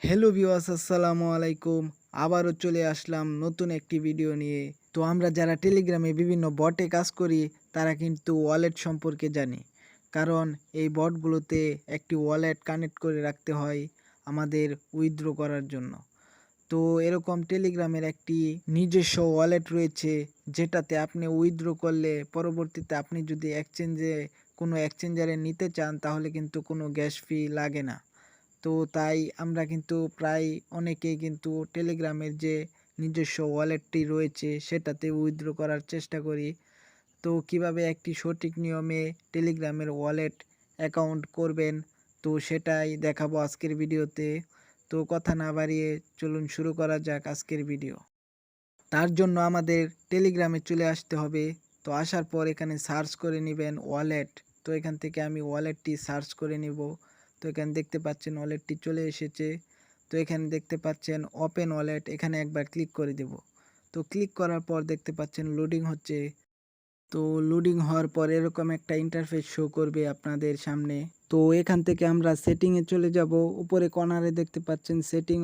Hello viewers, আসসালামু আলাইকুম। আবারও চলে আসলাম নতুন একটি ভিডিও নিয়ে। তো আমরা যারা টেলিগ্রামে বিভিন্ন বটে কাজ করি তারা কিন্তু ওয়ালেট সম্পর্কে জানি। কারণ এই বটগুলোতে একটি ওয়ালেট কানেক্ট করে রাখতে হয় আমাদের উইথড্র করার জন্য। তো এরকম টেলিগ্রামের একটি নিজস্ব ওয়ালেট রয়েছে, যেটাতে আপনি উইথড্র করলে পরবর্তীতে আপনি যদি কোনো এক্সচেঞ্জারে নিতে চান তাহলে কিন্তু কোনো গ্যাস ফি লাগে না। তো তাই আমরা কিন্তু প্রায় অনেকেই কিন্তু টেলিগ্রামের যে নিজস্ব ওয়ালেটটি রয়েছে সেটাতে উইথড্র করার চেষ্টা করি। তো কিভাবে একটি সঠিক নিয়মে টেলিগ্রামের ওয়ালেট অ্যাকাউন্ট করবেন, তো সেটাই দেখাবো আজকের ভিডিওতে। তো কথা না বাড়িয়ে চলুন শুরু করা যাক আজকের ভিডিও। তার জন্য আমাদের টেলিগ্রামে চলে আসতে হবে। তো আসার পর এখানে সার্চ করে নেবেন ওয়ালেট। তো এখান থেকে আমি ওয়ালেটটি সার্চ করে নিব। তো এখানে দেখতে পাচ্ছেন ওয়ালেটটি চলে এসেছে। তো এখানে দেখতে পাচ্ছেন ওপেন ওয়ালেট, এখানে একবার ক্লিক করে দেব। তো ক্লিক করার পর দেখতে পাচ্ছেন লোডিং হচ্ছে। তো লোডিং হওয়ার পর এরকম একটা ইন্টারফেস শো করবে আপনাদের সামনে। তো এখান থেকে আমরা সেটিংয়ে চলে যাব। উপরে কর্নারে দেখতে পাচ্ছেন সেটিং,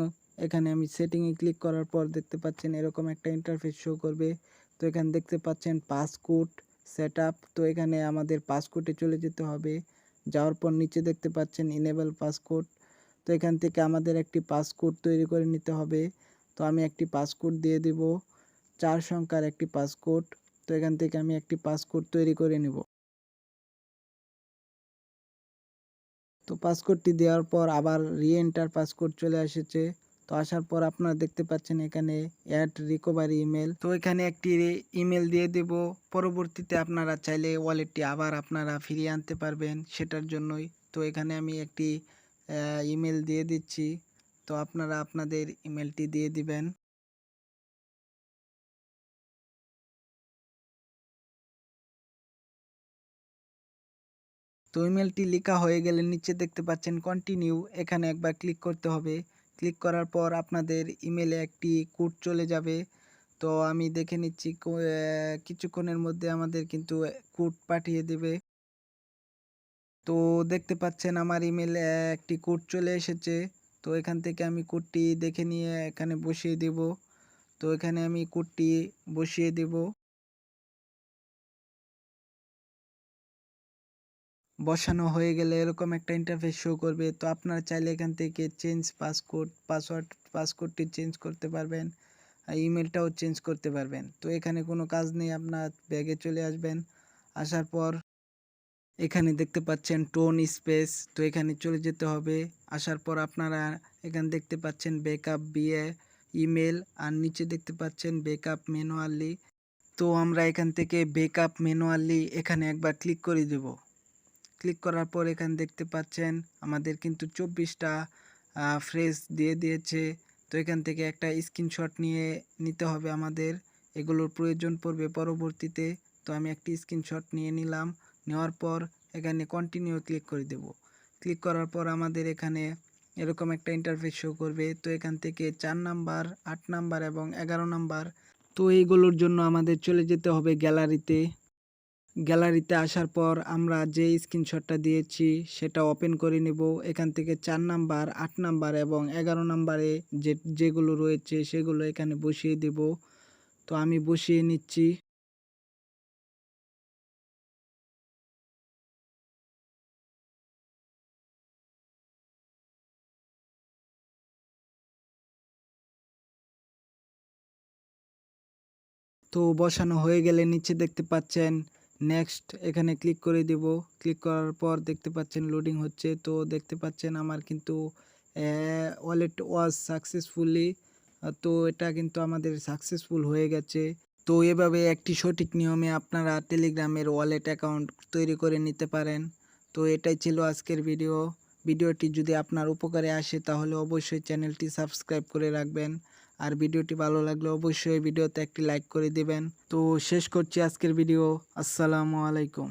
এখানে আমি সেটিংয়ে ক্লিক করার পর দেখতে পাচ্ছেন এরকম একটা ইন্টারফেস শো করবে। তো এখানে দেখতে পাচ্ছেন পাসকোড সেটআপ। তো এখানে আমাদের পাসকোডে চলে যেতে হবে। যাওয়ার পর নিচে দেখতে পাচ্ছেন ইনেবল পাসকোড। তো এখান থেকে আমাদের একটি পাসকোড তৈরি করে নিতে হবে। তো আমি একটি পাসকোড দিয়ে দিব, 4 সংখ্যার একটি পাসকোড। তো এখান থেকে আমি একটি পাসকোড তৈরি করে নিব। তো পাসকোডটি দেওয়ার পর আবার রিএন্টার পাসকোড চলে এসেছে। তো আসার পর আপনারা দেখতে পাচ্ছেন এখানে অ্যাড রিকভারি ইমেল। তো এখানে একটি ইমেল দিয়ে দেব। পরবর্তীতে আপনারা চাইলে ওয়ালেটটি আবার আপনারা ফিরিয়ে আনতে পারবেন, সেটার জন্যই। তো এখানে আমি একটি ইমেল দিয়ে দিচ্ছি। তো আপনারা আপনাদের ইমেলটি দিয়ে দিবেন। তো ইমেলটি লেখা হয়ে গেলে নিচে দেখতে পাচ্ছেন কন্টিনিউ, এখানে একবার ক্লিক করতে হবে। ক্লিক করার পর আপনাদের ইমেলে একটি কোড চলে যাবে। তো আমি দেখে নিচ্ছি কিছুক্ষণের মধ্যে আমাদের কিন্তু কোড পাঠিয়ে দেবে। তো দেখতে পাচ্ছেন আমার ইমেলে একটি কোড চলে এসেছে। তো এখান থেকে আমি কোডটি দেখে নিয়ে এখানে বসিয়ে দেব। তো এখানে আমি কোডটি বসিয়ে দেব। বসানো হয়ে গেলে এরকম একটা ইন্টারফেস শো করবে। তো আপনারা চাইলে এখান থেকে চেঞ্জ পাসওয়ার্ডটি চেঞ্জ করতে পারবেন, আর ইমেলটাও চেঞ্জ করতে পারবেন। তো এখানে কোনো কাজ নেই, আপনার ব্যাগে চলে আসবেন। আসার পর এখানে দেখতে পাচ্ছেন টোন স্পেস, তো এখানে চলে যেতে হবে। আসার পর আপনারা এখানে দেখতে পাচ্ছেন ব্যাকআপ বিয়ে ইমেল, আর নিচে দেখতে পাচ্ছেন ব্যাকআপ ম্যানুয়ালি। তো আমরা এখান থেকে ব্যাকআপ ম্যানুয়ালি এখানে একবার ক্লিক করে দেব। ক্লিক করার পর এখানে দেখতে পাচ্ছেন আমাদের কিন্তু 24টা ফ্রেজ দিয়ে দিয়েছে। তো এখান থেকে একটা স্ক্রিনশট নিয়ে নিতে হবে আমাদের, এগুলোর প্রয়োজন পড়বে পরবর্তীতে। তো আমি একটি স্ক্রিনশট নিয়ে নিলাম। নেওয়ার পর এখানে কন্টিনিউ ক্লিক করে দেব। ক্লিক করার পর আমাদের এখানে এরকম একটা ইন্টারফেস শো করবে। তো এখান থেকে 4 নাম্বার, 8 নাম্বার এবং 11 নাম্বার, তো এইগুলোর জন্য আমাদের চলে যেতে হবে গ্যালারিতে। গ্যালারিতে আসার পর আমরা যে স্ক্রিনশটটা দিয়েছি সেটা ওপেন করে নেব। এখান থেকে 4 নাম্বার, 8 নাম্বার এবং 11 নাম্বারে যেগুলো রয়েছে সেগুলো এখানে বসিয়ে দেব। তো আমি বসিয়ে নিচ্ছি। তো বসানো হয়ে গেলে নিচে দেখতে পাচ্ছেন নেক্সট, এখানে ক্লিক করে দেব। ক্লিক করার পর দেখতে পাচ্ছেন লোডিং হচ্ছে। তো দেখতে পাচ্ছেন আমার কিন্তু ওয়ালেট ওয়াজ সাকসেসফুলি, তো এটা কিন্তু আমাদের সাকসেসফুল হয়ে গেছে। তো এভাবে একটি সঠিক নিয়মে আপনারা টেলিগ্রামের ওয়ালেট অ্যাকাউন্ট তৈরি করে নিতে পারেন। তো এটাই ছিল আজকের ভিডিও। ভিডিওটি যদি আপনার উপকারে আসে তাহলে অবশ্যই চ্যানেলটি সাবস্ক্রাইব করে রাখবেন। আর ভিডিওটি ভালো লাগলে অবশ্যই ভিডিওতে একটি লাইক করে দিবেন। তো শেষ করছি আজকের ভিডিও। আসসালামু আলাইকুম।